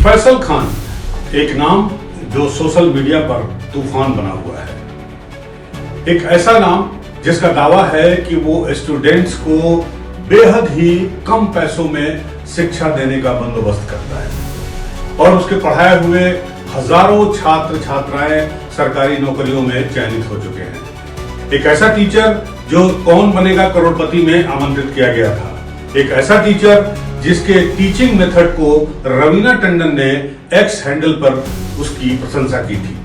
फैसल खान एक नाम जो सोशल मीडिया पर तूफान बना हुआ है। एक ऐसा नाम जिसका दावा है कि वो स्टूडेंट्स को बेहद ही कम पैसों में शिक्षा देने का बंदोबस्त करता है और उसके पढ़ाए हुए हजारों छात्र छात्राएं सरकारी नौकरियों में चयनित हो चुके हैं। एक ऐसा टीचर जो कौन बनेगा करोड़पति में आमंत्रित किया गया था। एक ऐसा टीचर जिसके टीचिंग मेथड को रवीना टंडन ने एक्स हैंडल पर उसकी प्रशंसा की थी।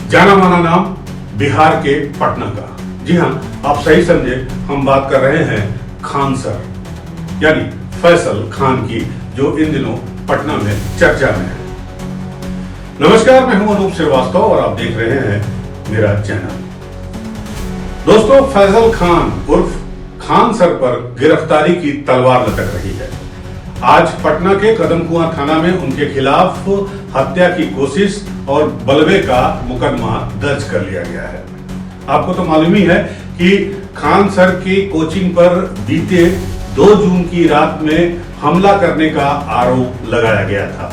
जाना माना नाम बिहार के पटना का। जी हां, आप सही समझे, हम बात कर रहे हैं खान सर यानी फैसल खान की, जो इन दिनों पटना में चर्चा में है। नमस्कार, मैं हूं अनूप श्रीवास्तव और आप देख रहे हैं मेरा चैनल। दोस्तों, फैसल खान उर्फ खान सर पर गिरफ्तारी की तलवार लटक रही है। आज पटना के कदमकुआं थाना में उनके खिलाफ हत्या की कोशिश और बलवे का मुकदमा दर्ज कर लिया गया है। आपको तो मालूम ही है कि खान सर की कोचिंग पर बीते 2 जून की रात में हमला करने का आरोप लगाया गया था।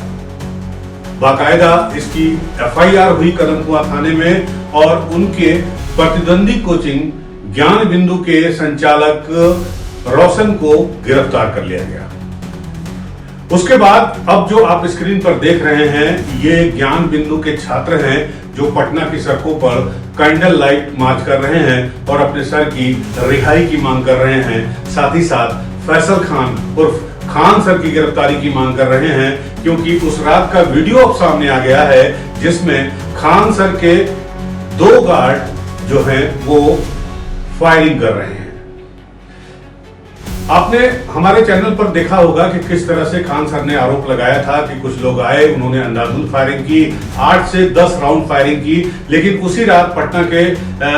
बाकायदा इसकी एफआईआर हुई कदमकुआं थाने में और उनके प्रतिद्वंदी कोचिंग ज्ञान बिंदु के संचालक रोशन को गिरफ्तार कर लिया गया। उसके बाद अब जो आप स्क्रीन पर देख रहे हैं, ये ज्ञान बिंदु के छात्र हैं जो पटना की सड़कों पर कैंडल लाइट मार्च कर रहे हैं और अपने सर की रिहाई की मांग कर रहे हैं। साथ ही साथ फैसल खान उर्फ खान सर की गिरफ्तारी की मांग कर रहे हैं, क्योंकि उस रात का वीडियो अब सामने आ गया है जिसमें खान सर के 2 गार्ड जो हैं वो फायरिंग कर रहे हैं। आपने हमारे चैनल पर देखा होगा कि किस तरह से खान सर ने आरोप लगाया था कि कुछ लोग आए, उन्होंने अंधाधुंध फायरिंग की, 8 से 10 राउंड फायरिंग की। लेकिन उसी रात पटना के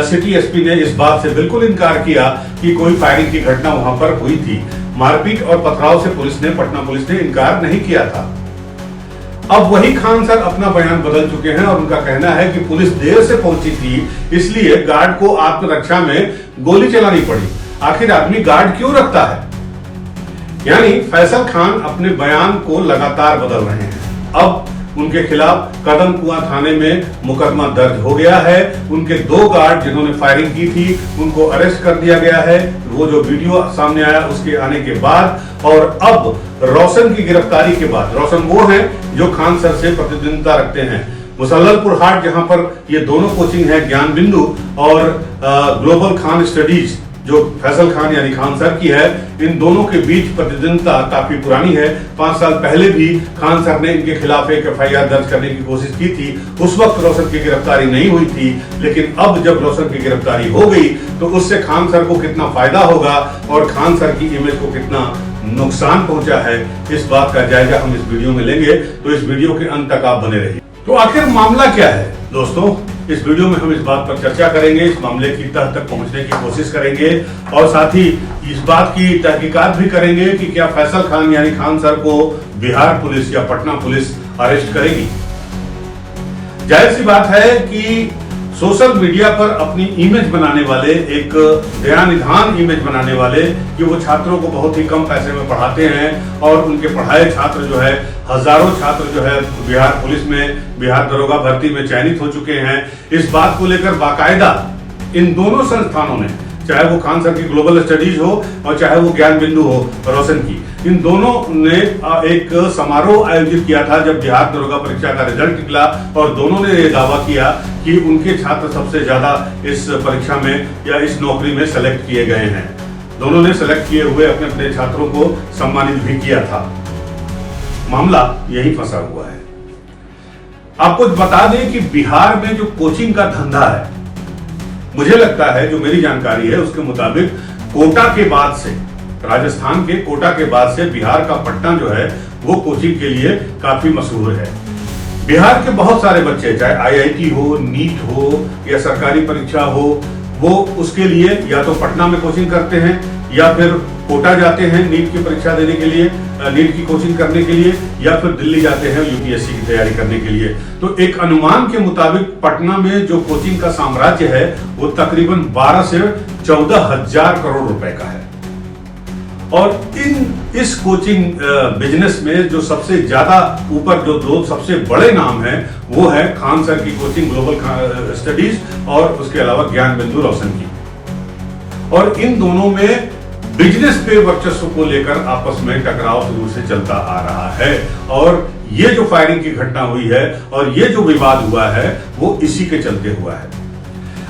सिटी एसपी ने इस बात से बिल्कुल इनकार किया कि कोई फायरिंग की घटना वहां पर हुई थी। मारपीट और पथराव से पटना पुलिस ने इनकार नहीं किया था। अब वही खान सर अपना बयान बदल चुके हैं और उनका कहना है कि पुलिस देर से पहुंची थी, इसलिए गार्ड को आत्मरक्षा में गोली चलानी पड़ी। आखिर आदमी गार्ड क्यों रखता है? यानी फैसल खान अपने बयान को लगातार बदल रहे हैं। अब उनके खिलाफ कदमकुआं थाने में मुकदमा दर्ज हो गया है। उनके 2 गार्ड जिन्होंने फायरिंग की थी उनको अरेस्ट कर दिया गया है, वो जो वीडियो सामने आया उसके आने के बाद। और अब रोशन की गिरफ्तारी के बाद, रोशन वो हैं जो खान सर से प्रतिद्वंदिता रखते हैं। मुसल्ललपुर हाट, जहां पर ये दोनों कोचिंग है, ज्ञान बिंदु और ग्लोबल खान स्टडीज जो फैसल खान यानी खान सर की है, इन दोनों के बीच प्रतिद्वंदिता काफी पुरानी है। 5 साल पहले भी खान सर ने इनके खिलाफ एक एफआईआर दर्ज करने की कोशिश की थी। उस वक्त रोशन की गिरफ्तारी नहीं हुई थी, लेकिन अब जब रोशन की गिरफ्तारी हो गई तो उससे खान सर को कितना फायदा होगा और खान सर की इमेज को कितना नुकसान पहुंचा है, इस बात का जायजा हम इस वीडियो में लेंगे। तो इस वीडियो के अंत तक आप बने रहिए। तो आखिर मामला क्या है दोस्तों, इस वीडियो में हम इस बात पर चर्चा करेंगे, इस मामले की तह तक पहुंचने की कोशिश करेंगे और साथ ही इस बात की तहकीकात भी करेंगे कि क्या फैसल खान यानी खान सर को बिहार पुलिस या पटना पुलिस अरेस्ट करेगी। जाहिर सी बात है कि सोशल मीडिया पर अपनी इमेज बनाने वाले, एक दयानिधान इमेज बनाने वाले, कि वो छात्रों को बहुत ही कम पैसे में पढ़ाते हैं और उनके पढ़ाए छात्र जो है, हजारों छात्र जो है बिहार पुलिस में, बिहार दरोगा भर्ती में चयनित हो चुके हैं। इस बात को लेकर बाकायदा इन दोनों संस्थानों ने, चाहे वो खान सर की ग्लोबल स्टडीज हो और चाहे वो ज्ञान बिंदु हो रोशन की, इन दोनों ने एक समारोह आयोजित किया था जब बिहार दरोगा परीक्षा का रिजल्ट निकला और दोनों ने यह दावा किया कि उनके छात्र सबसे ज्यादा इस परीक्षा में या इस नौकरी में सेलेक्ट किए गए हैं। दोनों ने सेलेक्ट किए हुए अपने अपने छात्रों को सम्मानित भी किया था। मामला यही फंसा हुआ है। आपको बता दें कि बिहार में जो कोचिंग का धंधा है, मुझे लगता है, जो मेरी जानकारी है उसके मुताबिक, कोटा के बाद से, राजस्थान के कोटा के बाद से बिहार का पटना जो है वो कोचिंग के लिए काफी मशहूर है। बिहार के बहुत सारे बच्चे, चाहे आईआईटी हो, नीट हो या सरकारी परीक्षा हो, वो उसके लिए या तो पटना में कोचिंग करते हैं या फिर कोटा जाते हैं नीट की परीक्षा देने के लिए, नीट की कोचिंग करने के लिए, या फिर दिल्ली जाते हैं यूपीएससी की तैयारी करने के लिए। तो एक अनुमान के मुताबिक पटना में जो कोचिंग का साम्राज्य है वो तकरीबन 12 से 14 हजार करोड़ रुपए का है। और इस कोचिंग बिजनेस में जो सबसे ज्यादा ऊपर जो दो सबसे बड़े नाम हैं वो है खान सर की कोचिंग ग्लोबल स्टडीज और उसके अलावा ज्ञान बिंदु रोशन की। और इन दोनों में बिजनेस पे वर्चस्व को लेकर आपस में टकराव शुरू से चलता आ रहा है और ये जो फायरिंग की घटना हुई है और ये जो विवाद हुआ है वो इसी के चलते हुआ है।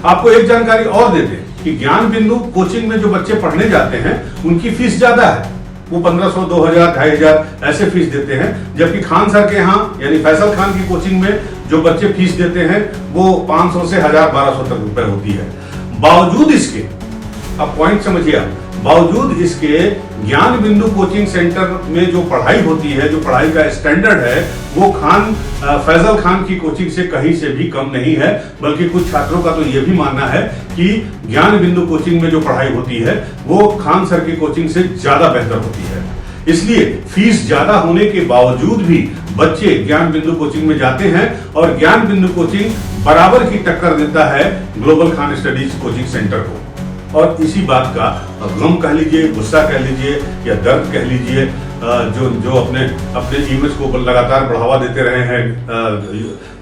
आपको एक जानकारी और देते हैं कि ज्ञान बिंदु कोचिंग में जो बच्चे पढ़ने जाते हैं उनकी फीस ज्यादा है, वो 1500, 2000, 2500 ऐसे फीस देते हैं, जबकि खान सर के यहाँ यानी फैसल खान की कोचिंग में जो बच्चे फीस देते हैं वो 500 से 1000-1200 तक रुपए होती है। बावजूद इसके, अब पॉइंट समझिए आप, बावजूद इसके ज्ञान बिंदु कोचिंग सेंटर में जो पढ़ाई होती है, जो पढ़ाई का स्टैंडर्ड है वो फैजल खान की कोचिंग से कहीं से भी कम नहीं है, बल्कि कुछ छात्रों का तो यह भी मानना है कि ज्ञान बिंदु कोचिंग में जो पढ़ाई होती है वो खान सर की कोचिंग से ज्यादा बेहतर होती है। इसलिए फीस ज्यादा होने के बावजूद भी बच्चे ज्ञान बिंदु कोचिंग में जाते हैं और ज्ञान बिंदु कोचिंग बराबर की टक्कर देता है global Khan studies coaching centre को। और इसी बात का गम कह लीजिए, गुस्सा कह लीजिए या दर्द कह लीजिए, जो अपने इमेज को लगातार बढ़ावा देते रहे हैं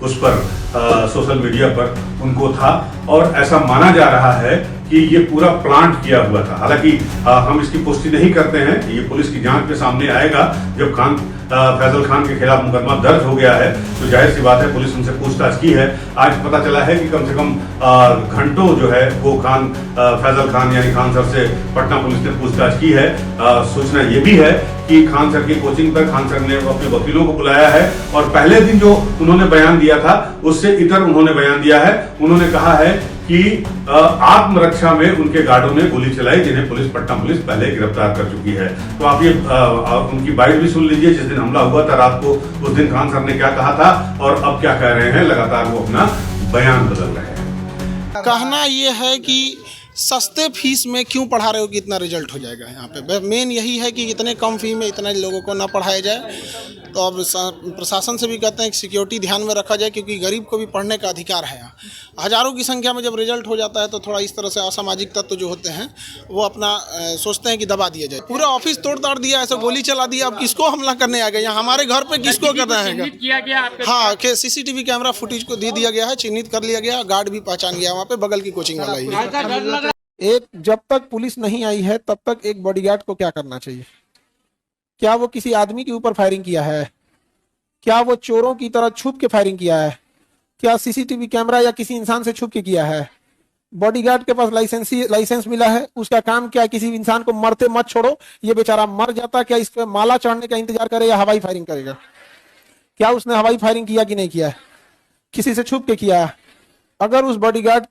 उस पर सोशल मीडिया पर उनको था और ऐसा माना जा रहा है कि ये पूरा प्लांट किया हुआ था। हालांकि हम इसकी पुष्टि नहीं करते हैं, ये पुलिस की जांच में सामने आएगा। जब फैजल खान के खिलाफ मुकदमा दर्ज हो गया है तो जाहिर सी बात है पुलिस उनसे पूछताछ की है। आज पता चला है कि कम से कम घंटों जो है वो फैजल खान यानी खान सर से पटना पुलिस ने पूछताछ की है। सूचना ये भी है कि खान सर की कोचिंग पर खान सर ने अपने वकीलों को बुलाया है और पहले दिन जो उन्होंने बयान दिया था उससे इतर उन्होंने बयान दिया है। उन्होंने कहा है कि आत्मरक्षा में उनके गार्डों ने गोली चलाई, जिन्हें पटना पुलिस पहले गिरफ्तार कर चुकी है। तो आप ये उनकी बाइट भी सुन लीजिए, जिस दिन हमला हुआ था रात को उस दिन खान सर ने क्या कहा था और अब क्या कह रहे हैं। लगातार वो अपना बयान बदल रहे हैं। कहना ये है कि सस्ते फीस में क्यों पढ़ा रहे हो कि इतना रिजल्ट हो जाएगा। यहाँ पे मेन यही है कि इतने कम फी में इतने लोगों को ना पढ़ाया जाए। तो अब प्रशासन से भी कहते हैं कि सिक्योरिटी ध्यान में रखा जाए, क्योंकि गरीब को भी पढ़ने का अधिकार है। यहाँ हज़ारों की संख्या में जब रिजल्ट हो जाता है तो थोड़ा इस तरह से असामाजिक तत्व जो होते हैं वो अपना सोचते हैं कि दबा दिया जाए। पूरा ऑफिस तोड़ ताड़ दिया, ऐसे गोली चला दिया। अब किसको हमला करने आ गए? यहाँ हमारे घर पे किसको करना है? हाँ, CCTV कैमरा फुटेज को दे दिया गया है, चिन्हित कर लिया गया, गार्ड भी पहचान गया वहाँ पे, बगल की कोचिंग वाला ही। एक जब तक पुलिस नहीं आई है तब तक एक बॉडीगार्ड को क्या करना चाहिए? क्या वो किसी आदमी के ऊपर फायरिंग किया है? क्या वो चोरों की तरह छुप के फायरिंग किया है? क्या CCTV कैमरा या किसी इंसान से छुप के किया है? बॉडीगार्ड के पास लाइसेंस मिला है, उसका काम क्या? किसी इंसान को मरते मत छोड़ो, ये बेचारा मर जाता, क्या इस पे माला चढ़ने का इंतजार करे या हवाई फायरिंग करेगा? क्या उसने हवाई फायरिंग किया कि नहीं किया है? किसी से छुप के किया है? अगर उस बॉडीगार्ड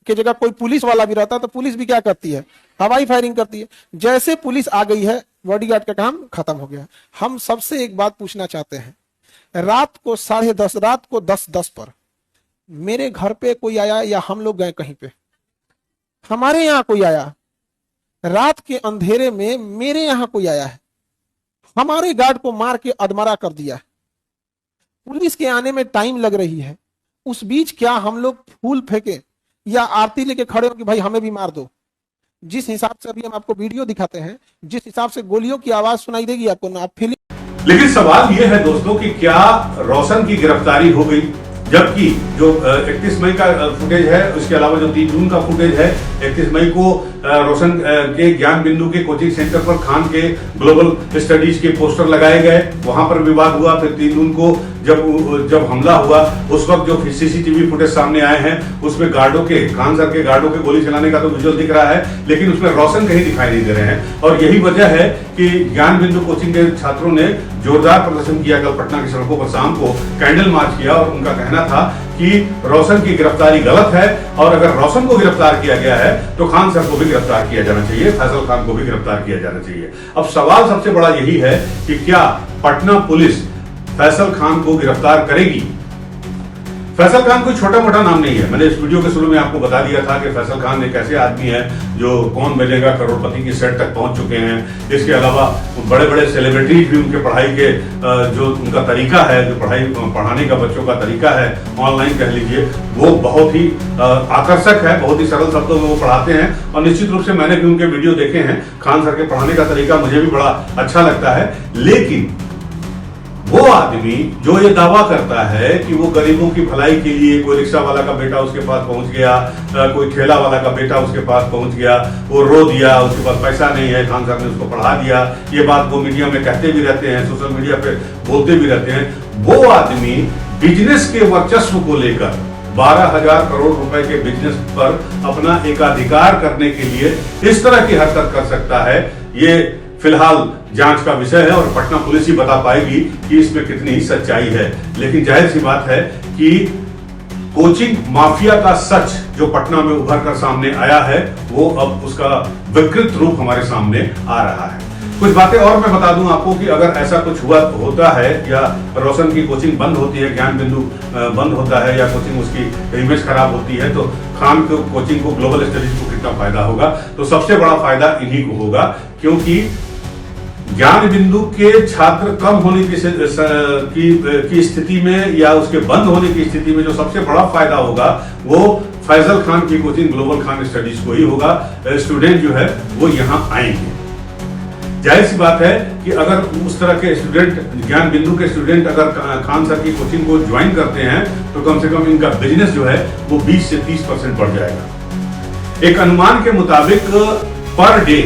के जगह कोई पुलिस वाला भी रहता तो पुलिस भी क्या करती है? हवाई फायरिंग करती है। जैसे पुलिस आ गई है बॉडीगार्ड का काम खत्म हो गया। हम सबसे एक बात पूछना चाहते हैं, रात को 10:30, रात को 10:10 पर मेरे घर पे कोई आया या हम लोग गए कहीं पे, हमारे यहाँ कोई आया, रात के अंधेरे में मेरे यहाँ कोई आया है, हमारे गार्ड को मार के अधमरा कर दिया। पुलिस के आने में टाइम लग रही है, उस बीच क्या हम लोग फूल फेंके या आरती लेके खड़े हो कि भाई हमें भी मार दो? जिस हिसाब से अभी हम आपको वीडियो दिखाते हैं, जिस हिसाब से गोलियों की आवाज सुनाई देगी आपको ना, आप फील। लेकिन सवाल यह है दोस्तों कि क्या रोशन की गिरफ्तारी हो गई? जबकि जो 31 मई का फुटेज है, उसके अलावा जो 3 जून का फुटेज है, 31 मई को रोशन के ज्ञान बिंदु के कोचिंग सेंटर पर खान के ग्लोबल स्टडीज के पोस्टर लगाए गए, वहां पर विवाद हुआ। फिर 3 जून को जब हमला हुआ उस वक्त जो CCTV फुटेज सामने आए हैं उसमें खान सर के गार्डों के गोली चलाने का तो विजुअल दिख रहा है, लेकिन उसमें रोशन कहीं दिखाई नहीं दे रहे हैं। और यही वजह है कि ज्ञान बिंदु कोचिंग के छात्रों ने जोरदार प्रदर्शन किया कल पटना की सड़कों पर, शाम को कैंडल मार्च किया और उनका कहना था कि रोशन की गिरफ्तारी गलत है और अगर रोशन को गिरफ्तार किया गया है तो खान सर को भी गिरफ्तार किया जाना चाहिए, फैजल खान को भी गिरफ्तार किया जाना चाहिए। अब सवाल सबसे बड़ा यही है कि क्या पटना पुलिस फैसल खान को गिरफ्तार करेगी? फैसल खान कोई छोटा मोटा नाम नहीं है। मैंने इस वीडियो के शुरू में आपको बता दिया था कि फैसल खान एक ऐसे आदमी है जो कौन बनेगा करोड़पति की सेट तक पहुंच चुके हैं। इसके अलावा बड़े बड़े सेलिब्रिटीज भी उनके पढ़ाई के जो उनका तरीका है, जो पढ़ाने का बच्चों का तरीका है, ऑनलाइन कह लीजिए, वो बहुत ही आकर्षक है, बहुत ही सरल शब्दों में वो पढ़ाते हैं। और निश्चित रूप से मैंने भी उनके वीडियो देखे हैं। खान सर के पढ़ाने का तरीका मुझे भी बड़ा अच्छा लगता है। लेकिन वो आदमी जो ये दावा करता है कि वो गरीबों की भलाई के लिए, कोई रिक्शा वाला का बेटा उसके पास पहुंच गया, कोई ठेला वाला का बेटा उसके पास पहुंच गया, वो रो दिया, उसके पास पैसा नहीं है, खान साहब ने उसको पढ़ा दिया, ये बात वो मीडिया में कहते भी रहते हैं, सोशल मीडिया पे बोलते भी रहते हैं। वो आदमी बिजनेस के वर्चस्व को लेकर 12,000 करोड़ रुपए के बिजनेस पर अपना एकाधिकार करने के लिए इस तरह की हरकत कर सकता है, ये फिलहाल जांच का विषय है और पटना पुलिस ही बता पाएगी कि इसमें कितनी सच्चाई है। लेकिन जाहिर सी बात है कि कोचिंग माफिया का सच जो पटना में उभर कर सामने आया है, वो अब उसका विकृत रूप हमारे सामने आ रहा है। कुछ बातें और मैं बता दूं आपको कि अगर ऐसा कुछ होता है या रोशन की कोचिंग बंद होती है, ज्ञान बिंदु बंद होता है या कोचिंग उसकी इमेज खराब होती है, तो खान को कोचिंग को, ग्लोबल स्टडीज को कितना फायदा होगा? तो सबसे बड़ा फायदा इन्हीं को होगा, क्योंकि ज्ञान बिंदु के छात्र कम होने की स्थिति में या उसके बंद होने की स्थिति में जो सबसे बड़ा फायदा होगा वो फैसल खान की कोचिंग ग्लोबल खान स्टडीज को ही होगा। स्टूडेंट जो है वो यहाँ आएंगे। जाहिर सी बात है कि अगर उस तरह के स्टूडेंट, ज्ञान बिंदु के स्टूडेंट अगर खान सर की कोचिंग को ज्वाइन करते हैं तो कम से कम इनका बिजनेस जो है वो 20 से 30% बढ़ जाएगा। एक अनुमान के मुताबिक पर डे,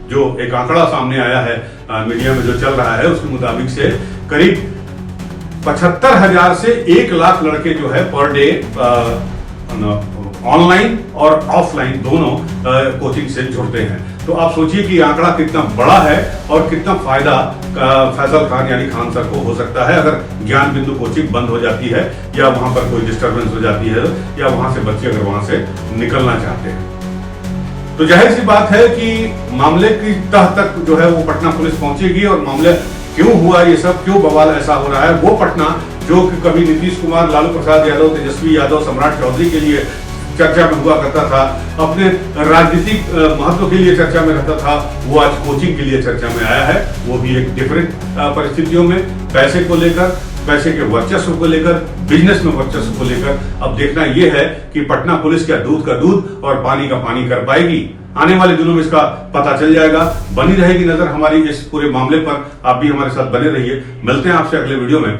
जो एक आंकड़ा सामने आया है मीडिया में जो चल रहा है, उसके मुताबिक से करीब 75,000 से 1 लाख लड़के जो है पर डे ऑनलाइन और ऑफलाइन दोनों कोचिंग से जुड़ते हैं। तो आप सोचिए कि आंकड़ा कितना बड़ा है और कितना फायदा फैसल खान यानी खान सर को हो सकता है अगर ज्ञान बिंदु कोचिंग बंद हो जाती है या वहां पर कोई डिस्टर्बेंस हो जाती है या वहां से बच्चे अगर वहां से निकलना चाहते हैं। तो जाहिर सी बात है कि मामले की तह तक जो है वो पटना पुलिस पहुंचेगी और मामले क्यों हुआ ये सब, क्यों बवाल ऐसा हो रहा है, वो पटना जो कि कभी नीतीश कुमार, लालू प्रसाद यादव, तेजस्वी यादव, सम्राट चौधरी के लिए चर्चा में हुआ करता था, अपने राजनीतिक महत्व के लिए चर्चा में रहता था, वो आज कोचिंग के लिए चर्चा में आया है। वो भी एक डिफरेंट परिस्थितियों में, पैसे को लेकर, पैसे के वर्चस्व को लेकर, बिजनेस में वर्चस्व को लेकर। अब देखना यह है कि पटना पुलिस क्या दूध का दूध और पानी का पानी कर पाएगी। आने वाले दिनों में इसका पता चल जाएगा। बनी रहेगी नजर हमारी इस पूरे मामले पर। आप भी हमारे साथ बने रहिए। मिलते हैं आपसे अगले वीडियो में।